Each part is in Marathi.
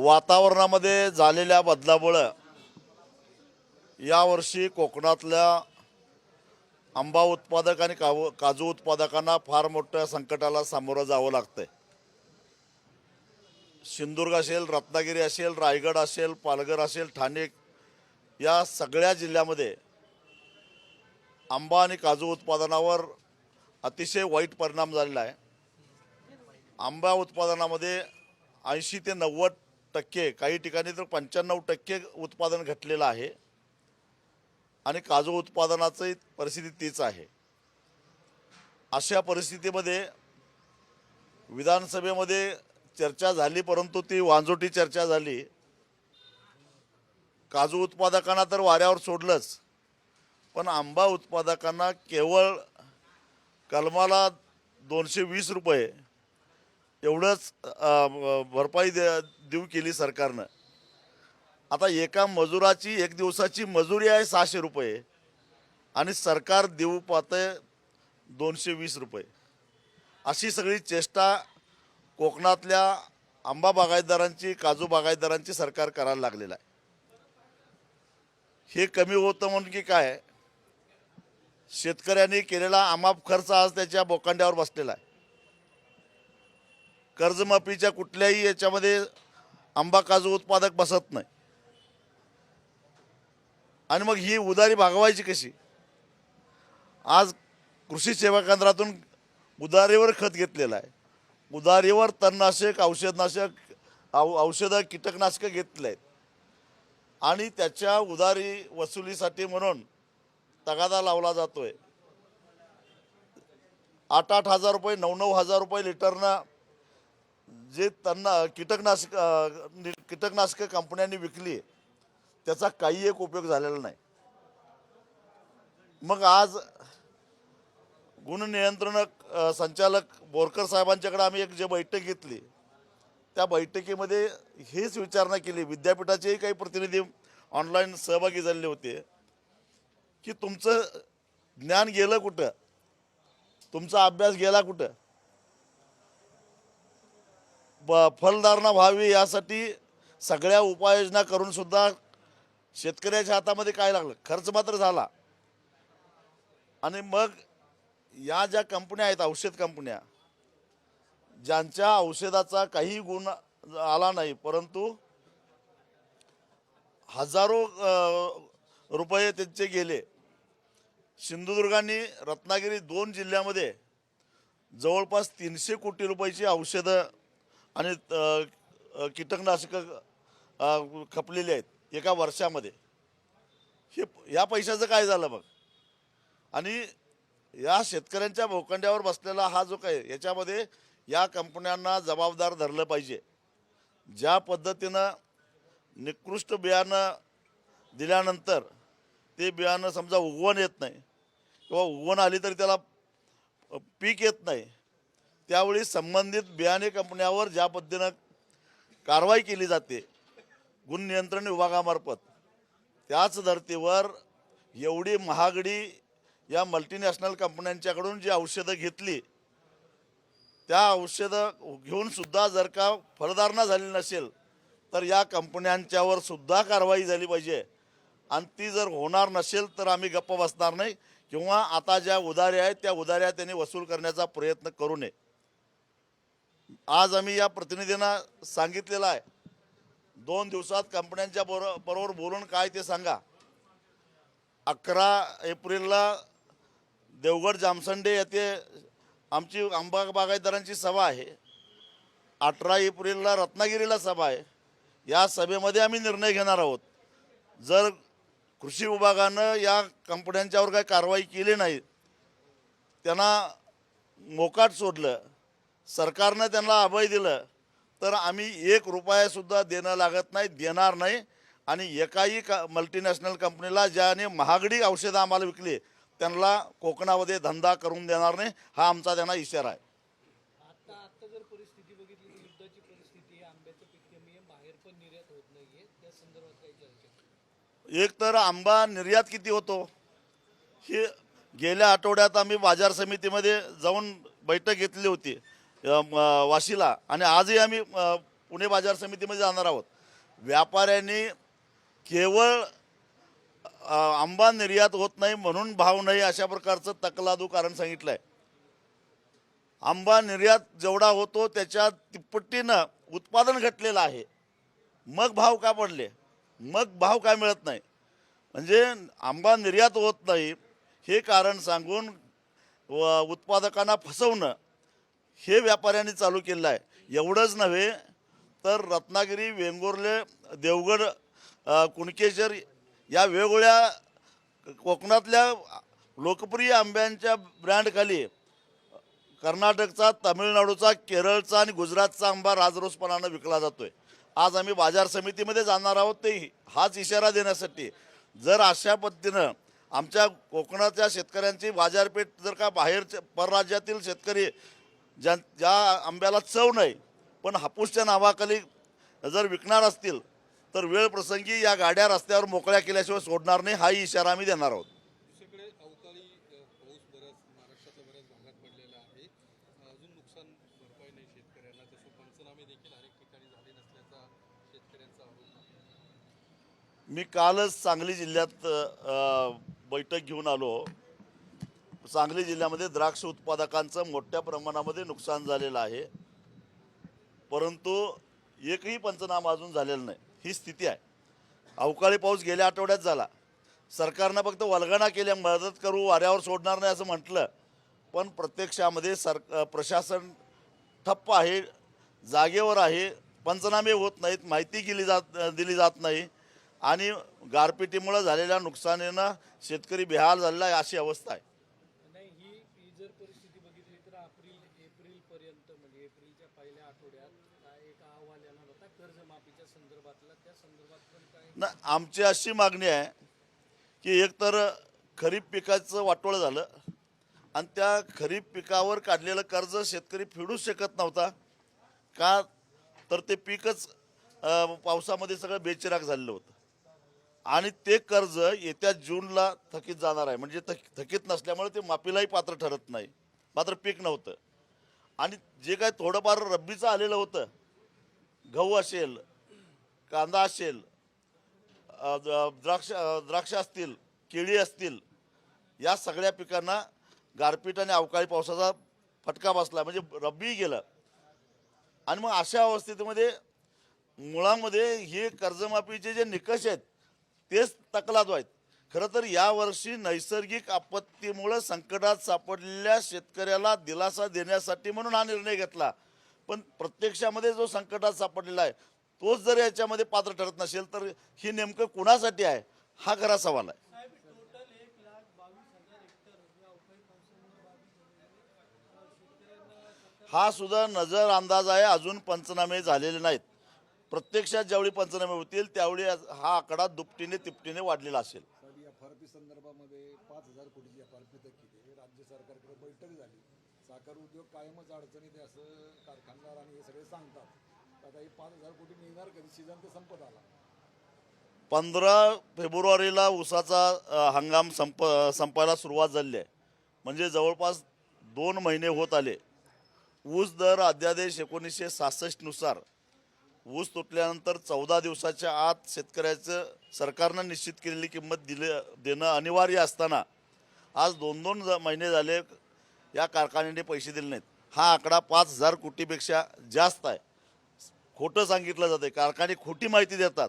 वातावरणामध्ये झालेल्या बदलामुळे यावर्षी कोकणातल्या आंबा उत्पादक आणि काजू उत्पादकांना फार मोठ्या संकटाला सामोरं जावं लागतंय। सिंधुदुर्ग असेल, रत्नागिरी असेल, रायगड असेल, पालघर असेल, ठाणे या सगळ्या जिल्ह्यामध्ये आंबा आणि काजू उत्पादनावर अतिशय वाईट परिणाम झालेला आहे। आंबा उत्पादनामध्ये 80 ते 90%, काही ठिकाणी तर 95% उत्पादन घटलेलं आहे आणि काजू उत्पादनाची परिस्थिती तीच आहे। अशा परिस्थितीमध्ये विधानसभेमध्ये चर्चा झाली, परंतु ती वांजोटी चर्चा झाली। काजू उत्पादकांना तर वाऱ्यावर सोडलंच, पण आंबा उत्पादकांना केवळ कलमाला 220 रुपये एवढंच भरपाई देऊ केली सरकारनं। आता एका मजुराची एक दिवसाची मजुरी आहे 600 रुपये आणि सरकार देऊ पाहतंय 220 रुपये। अशी सगळी चेष्टा कोकणातल्या आंबा बागायतदारांची, काजू बागायतदारांची सरकार करायला लागलेलं आहे। हे कमी होतं म्हणून की काय, शेतकऱ्यांनी केलेला अमाप खर्च आज त्याच्या बोकांड्यावर बसलेला आहे। कर्जमाफीच्या कुठल्याही याच्यामध्ये आंबा काजू उत्पादक बसत नाही आणि मग ही उधारी भागवायची कशी? आज कृषी सेवा केंद्रातून उधारीवर खत घेतलेलं आहे, उधारीवर तणनाशक, औषधं, कीटकनाशकं घेतले आहेत आणि त्याच्या उधारी वसुलीसाठी म्हणून तगादा लावला जातोय। 8-8 हजार रुपये, 9-9 हजार रुपये लिटरनं जे कीटकनाशक कंपन्यांनी विकली, त्याचा काही एक उपयोग झालेला नाही। मग आज गुणनियंत्रण संचालक बोरकर साहेबांच्याकडे आम्ही एक जे बैठक घेतली, त्या बैठकीमध्ये हेच विचारणा केली। विद्यापीठाचेही काही प्रतिनिधी ऑनलाईन सहभागी झालेले होते की तुमचं ज्ञान गेलं कुठं, तुमचा अभ्यास गेला कुठं? फलधारणा व्हावी यासाठी सगळ्या उपाययोजना करून सुद्धा शेतकऱ्याच्या हातामध्ये काय लागलं? खर्च मात्र झाला। आणि मग या ज्या कंपन्या आहेत, औषध कंपन्या, ज्यांच्या औषधाचा काही गुण आला नाही, परंतु हजारो रुपये त्यांचे गेले। सिंधुदुर्ग आणि रत्नागिरी 2 जिल्ह्यामध्ये जवळपास 300 कोटी रुपयाची औषधं आणि कीटकनाशकं खपलेली आहेत एका वर्षामध्ये। हे या पैशाचं काय झालं मग? आणि या शेतकऱ्यांच्या भोकांड्यावर बसलेला हा जो काय, याच्यामध्ये या कंपन्यांना जबाबदार धरलं पाहिजे। ज्या पद्धतीनं निकृष्ट बियाणं दिल्यानंतर ते बियाणं समजा उगवण येत नाही किंवा उगवण आली तरी त्याला पीक येत नाही, त्यावेळी संबंधित बियाणे कंपन्यावर ज्या पद्धतीनं कारवाई केली जाते गुणनियंत्रण विभागामार्फत, त्याच धर्तीवर एवढी महागडी या मल्टीनॅशनल कंपन्यांच्याकडून जी औषधं घेतली, त्या औषधं घेऊन सुद्धा जर का फलधारणा झाली नसेल तर या कंपन्यांच्यावर सुद्धा कारवाई झाली पाहिजे। आणि ती जर होणार नसेल तर आम्ही गप्प बसणार नाही किंवा आता ज्या उधाऱ्या आहेत त्या उधाऱ्या त्यांनी वसूल करण्याचा प्रयत्न करू नये। आज आम्ही या प्रतिनिधींना सांगितलेलं आहे, 2 दिवसात कंपन्यांच्या बरोबर बोलून काय ते सांगा। 11 एप्रिलला देवगड जामसंडे येथे आमची आंबा बागायतदारांची सभा आहे, 18 एप्रिलला रत्नागिरीला सभा आहे। या सभेमध्ये आम्ही निर्णय घेणार आहोत। जर कृषी विभागानं या कंपन्यांच्यावर काही कारवाई केली नाही, त्यांना मोकाट सोडलं, सरकारनं त्यांना अभय दिलं, तर आम्ही 1 रुपयासुद्धा देणं लागत नाही, देणार नाही। आणि एकाही मल्टीनॅशनल कंपनीला ज्याने महागडी औषधं आम्हाला विकली त्यांना कोकणामध्ये धंदा करून देणार नाही, हा आमचा त्यांना इशारा आहे। आता जर परिस्थिती बघितली तर युद्धाची परिस्थिती आहे, आंब्याचं पीक कमी आहे, बाहेर पण निर्यात होत नाहीये, त्या संदर्भात काही चर्चा? एक तर आंबा निर्यात किती होतो हे गेल्या आठवड्यात आम्ही बाजार समितीमध्ये जाऊन बैठक घेतली होती वाशीला, आणि आजही आम्ही पुणे बाजार समितीमध्ये जाणार आहोत. व्यापाऱ्यांनी केवळ आंबा निर्यात होत नाही म्हणून भाव नाही अशा प्रकारचं तकलादू कारण सांगितलं आहे. आंबा निर्यात जेवढा होतो त्याच्या तिप्पटीनं उत्पादन घटलेलं आहे, मग भाव का पडले, मग भाव काय मिळत नाही. म्हणजे आंबा निर्यात होत नाही हे कारण सांगून उत्पादकांना फसवणं हे व्यापाऱ्यांनी चालू केलं आहे. एवढंच नव्हे तर रत्नागिरी, वेंगुर्ले, देवगड, कुणकेश्वर या वेगवेगळ्या कोकणातल्या लोकप्रिय आंब्यांच्या ब्रँडखाली कर्नाटकचा, तामिळनाडूचा, केरळचा आणि गुजरातचा आंबा राजरोसपणानं विकला जातोय. आज आम्ही बाजार समितीमध्ये जाणार आहोत ते हाच इशारा देण्यासाठी. जर अशा पद्धतीनं आमच्या कोकणाच्या शेतकऱ्यांची बाजारपेठ जर का बाहेरच्या परराज्यातील शेतकरी ज्या आंब्याला चव नाही पण हापूसच्या नावाखाली जर विकणार असतील तर वेळ प्रसंगी या गाड्या रस्त्यावर मोकळ्या केल्याशिवाय सोडणार नाही, हाही इशारा आम्ही देणार आहोत. दुसरीकडे अवकाळी पाऊस बऱ्याच महाराष्ट्रातल्या बऱ्याच भागात पडलेला आहे. अजून नुकसान भरपाई नाही शेतकऱ्यांना, तसे पंचनामे देखील अनेक ठिकाणी झाले नसल्याचा शेतकऱ्यांचा आरोप आहे. मी कालच सांगली जिल्ह्यात बैठक घेऊन आलो. सांगली जिल्ह्यामध्ये द्राक्ष उत्पादकांचं मोठ्या प्रमाणामध्ये नुकसान झालेलं आहे, परंतु एकही पंचनामा अजून झालेला नाही. ही स्थिती आहे. अवकाळी पाऊस गेल्या आठवड्यात झाला. सरकारनं फक्त वल्गना केल्या, मदत करू, वाऱ्यावर सोडणार नाही असं म्हटलं, पण प्रत्यक्षामध्ये प्रशासन ठप्प आहे, जागेवर आहे, पंचनामे होत नाहीत, माहिती दिली जात नाही आणि गारपिटीमुळे झालेल्या नुकसानीनं शेतकरी बेहाल झालेला आहे, अशी अवस्था आहे. नाही, ही जर परिस्थिती बघितली तर एप्रिल पर्यंत म्हणजे एप्रिलच्या पहिल्या आठवड्यात काय एक अहवाल येणार होता कर्जमाफीच्या संदर्भातला, त्या संदर्भात पण काय ना आमची अशी मागणी आहे की एकतर खरीप पिकाचं वाटोळं झालं आणि त्या खरीप पिकावर काढलेलं कर्ज शेतकरी फेडूच शकत नव्हता. का तर ते पीकच पावसामध्ये सगळं बेचिराख झालेलं होतं आणि ते कर्ज येत्या जूनला थकीत जाणार आहे. म्हणजे थकीत नसल्यामुळे ते माफीलाही पात्र ठरत नाही, मात्र पीक नव्हतं. आणि जे काय थोडंफार रब्बीचं आलेलं होतं, गहू असेल, कांदा असेल, द्राक्ष असतील, केळी असतील, या सगळ्या पिकांना गारपीट आणि अवकाळी पावसाचा फटका बसला, म्हणजे रब्बी गेलं. आणि मग अशा अवस्थेमध्ये मुळामध्ये हे कर्जमाफीचे जे निकष आहेत तेच तकलादू आहेत. खरं तर यावर्षी नैसर्गिक आपत्तीमुळे संकटात सापडलेल्या शेतकऱ्याला दिलासा देण्यासाठी म्हणून हा निर्णय घेतला, पण प्रत्यक्षामध्ये जो संकटात सापडलेला आहे तोच जर याच्यामध्ये पात्र ठरत नसेल तर ही नेमकं कुणासाठी आहे, हा खरा सवाल आहे. हा सुद्धा नजर अंदाज आहे, अजून पंचनामे झालेले नाहीत. प्रत्यक्षात ज्यावेळी पंचनामे होतील त्यावेळी हा आकडा दुपटीने तिपटीने वाढलेला असेल. एफआरपी संदर्भामध्ये 5,000 कोटीची एफआरपी तर केली, राज्य सरकारकडे बैठक झाली. साखर उद्योग कायमच अडचणीत आहे असं कारखानदार आणि हे सगळे सांगतात. आता हे 5,000 कोटी मिळणार कधी? सीझन तर संपत आला. 15 फेब्रुवारीला ऊसाचा हंगाम संपायला सुरुवात झाली आहे, म्हणजे जवळपास 2 महिने होत आले. ऊस दर अध्यादेश 1966 नुसार ऊस तुटल्यानंतर 14 दिवसाच्या आत शेतकऱ्याचं सरकारनं निश्चित केलेली किंमत देणं अनिवार्य असताना आज 2-2 महिने झाले या कारखान्याने पैसे दिले नाहीत. हा आकडा 5,000 कोटीपेक्षा जास्त आहे. खोटं सांगितलं जाते, कारखाने खोटी माहिती देतात.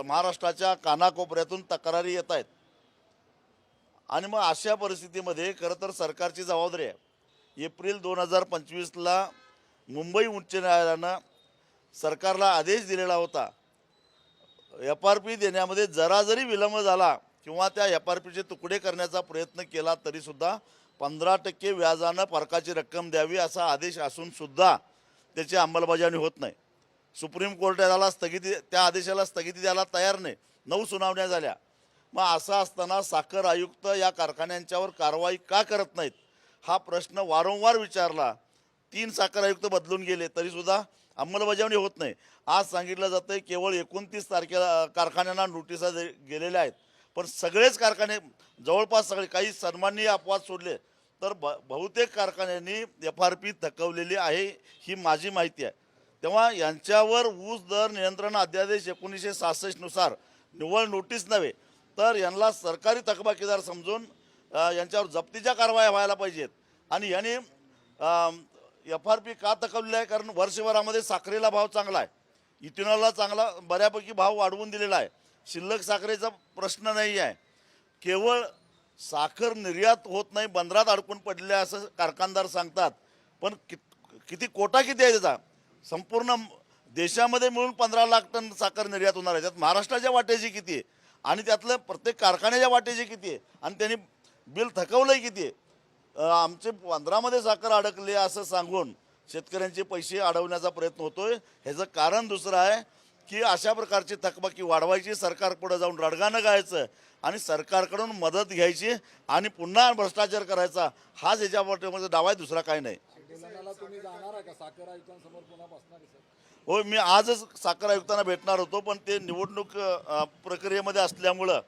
महाराष्ट्राच्या कानाकोपऱ्यातून तक्रारी येत आहेत आणि मग अशा परिस्थितीमध्ये खरं तर सरकारची जबाबदारी आहे. एप्रिल 2025ला मुंबई उच्च न्यायालयानं सरकारला आदेश दिलेला होता, एफआरपी देण्यामध्ये जरा जरी विलंब झाला किंवा त्या एफआरपीचे तुकडे करण्याचा प्रयत्न केला तरीसुद्धा 15% व्याजानं फरकाची रक्कम द्यावी असा आदेश असूनसुद्धा त्याची अंमलबजावणी होत नाही. सुप्रीम कोर्टाला त्या आदेशाला स्थगिती द्यायला तयार नाही. 9 सुनावण्या झाल्या. मग असं असताना साखर आयुक्त या कारखान्यांच्यावर कारवाई का करत नाहीत हा प्रश्न वारंवार विचारला. 3 साखर आयुक्त बदलून गेले तरीसुद्धा अंमलबजावणी होत नाही. आज सांगितलं जातं आहे केवळ 29 तारखेला कारखान्यांना नोटिसा गेलेल्या आहेत, पण सगळेच कारखाने जवळपास सगळे, काही सन्माननीय अपवाद सोडले तर बहुतेक कारखान्यांनी एफआरपी थकवलेली आहे, ही माझी माहिती आहे. तेव्हा यांच्यावर ऊस दर नियंत्रण अध्यादेश 1966 नुसार निव्वळ नोटीस नव्हे तर यांना सरकारी थकबाकीदार समजून यांच्यावर जप्तीच्या कारवाया व्हायला पाहिजेत. आणि यांनी FRP का थकवलेली आहे? कारण वर्षभरामध्ये साखरेला भाव चांगला आहे, इथेनॉलला चांगला बऱ्यापैकी भाव वाढवून दिलेला आहे, शिल्लक साखरेचा प्रश्न नाही आहे. केवळ साखर निर्यात होत नाही, बंदरात अडकून पडले असं कारखानदार सांगतात. पण किती कोटा किती आहे त्याचा? संपूर्ण देशामध्ये मिळून 15 लाख टन साखर निर्यात होणार आहे. त्यात महाराष्ट्राच्या वाट्याची किती आहे आणि त्यातलं प्रत्येक कारखान्याच्या वाट्याची किती आहे आणि त्यांनी बिल थकवलंय किती आहे? आमचे 15मध्ये साखर अडकली असं सांगून शेतकऱ्यांचे पैसे अडवण्याचा प्रयत्न होतोय. ह्याचं कारण दुसरं आहे की अशा प्रकारची थकबाकी वाढवायची, सरकारपुढे जाऊन रडगाणं गायचं आणि सरकारकडून मदत घ्यायची आणि पुन्हा भ्रष्टाचार करायचा. हाच ह्याच्यामध्ये डाव आहे, दुसरा काय नाही. तेलंगणाला तुम्ही जाणार आहे का? साखर आयुक्तांसमोर पुन्हा बसणार आहे सर? हो, मी आजच साखर आयुक्तांना भेटणार होतो, पण ते निवडणूक प्रक्रियेमध्ये असल्यामुळं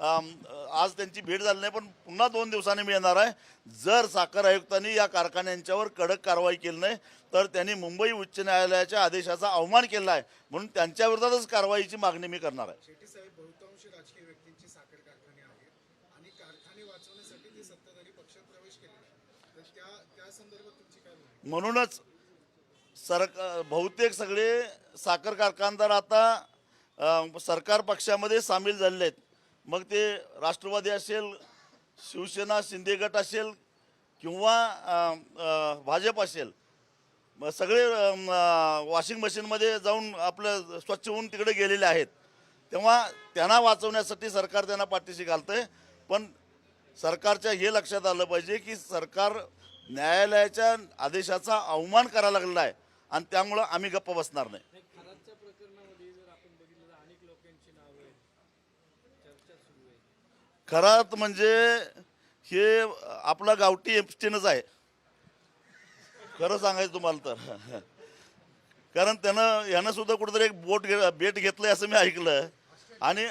आज त्यांची भेट झाली नाही. पण पुन्हा 2 दिवसांनी मी येणार आहे. जर साखर आयुक्तांनी या कारखान्यांच्यावर कडक कारवाई केली नाही तर त्यांनी मुंबई उच्च न्यायालयाच्या आदेशाचा अवमान केला आहे, म्हणून त्यांच्या विरोधातच कारवाईची मागणी मी करणार आहे. शेट्टी साहेब, बहुतांश राजकीय व्यक्तींची साखर कारखाने आहेत आणि कारखाने वाचवण्यासाठी ते सत्ताधारी पक्षात प्रवेश केलेला आहे, तर त्या संदर्भात तुमची काय भूमिका? म्हणूनच बहुतेक सगळे साखर कारखानदार आता सरकार पक्षामध्ये सामील झालेले आहेत. मग ते राष्ट्रवादी असेल, शिवसेना शिंदे गट असेल किंवा भाजप असेल, सगळे वॉशिंग मशीनमध्ये जाऊन आपलं स्वच्छ होऊन तिकडे गेलेले आहेत. तेव्हा त्यांना वाचवण्यासाठी सरकार त्यांना पाठीशी घालतंय. पण सरकारच्या हे लक्षात आलं पाहिजे की सरकार न्यायालयाच्या आदेशाचा अवमान करायला लागलेला आहे आणि त्यामुळं आम्ही गप्प बसणार नाही. खरातच्या प्रकरणामध्ये जर आपण बघितलं तर अनेक लोकांची नावं आहेत, चर्चा सुरू आहे. खरात म्हणजे हे आपला गावठी एप्स्टीनच आहे, खरं सांगायचं तुम्हाला तर. कारण यानं सुद्धा कुठेतरी एक बेट घेतलंय असं मी ऐकलं. आणि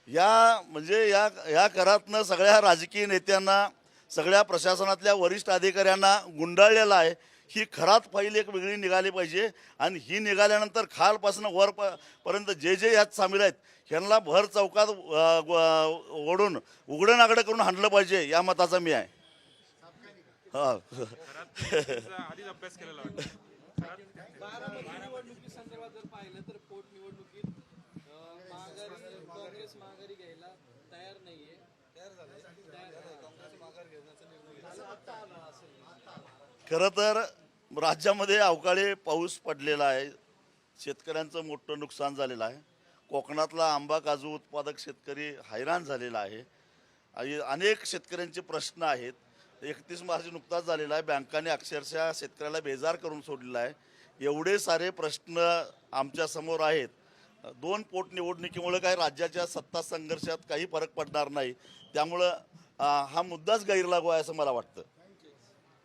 या करातनं सगळ्या राजकीय नेत्यांना, सगळ्या प्रशासनातल्या वरिष्ठ अधिकाऱ्यांना गुंडाळलेला आहे. ही खरात फाईल एक वेगळी निघाली पाहिजे आणि ही निघाल्यानंतर खालपासून वरपर्यंत जे यात सामील आहेत ह्यांना भर चौकात ओढून उघडं नागडं करून हाणलं पाहिजे, या मताचा मी आहे. आधीच अभ्यास केलेला वाटतं. बारामती निवडणुकी संदर्भात जर पाहिलं तर पोटनिवडणुकीत काँग्रेस माघारी घ्यायला तयार नाहीये. खरं तर राज्यामध्ये अवकाळी पाऊस पडलेला आहे, शेतकऱ्यांचं मोठं नुकसान झालेलं आहे. कोकणातला आंबा काजू उत्पादक शेतकरी हैराण झालेला आहे. अनेक शेतकऱ्यांचे प्रश्न आहेत. 31 मार्च नुकताच झालेला आहे. बँकाने अक्षरशः शेतकऱ्याला बेजार करून सोडलेला आहे. एवढे सारे प्रश्न आमच्यासमोर आहेत. 2 पोटनिवडणुकीमुळे काही राज्याच्या सत्ता संघर्षात काही फरक पडणार नाही. त्यामुळं हा मुद्दाच गैरलागू आहे असं मला वाटतं.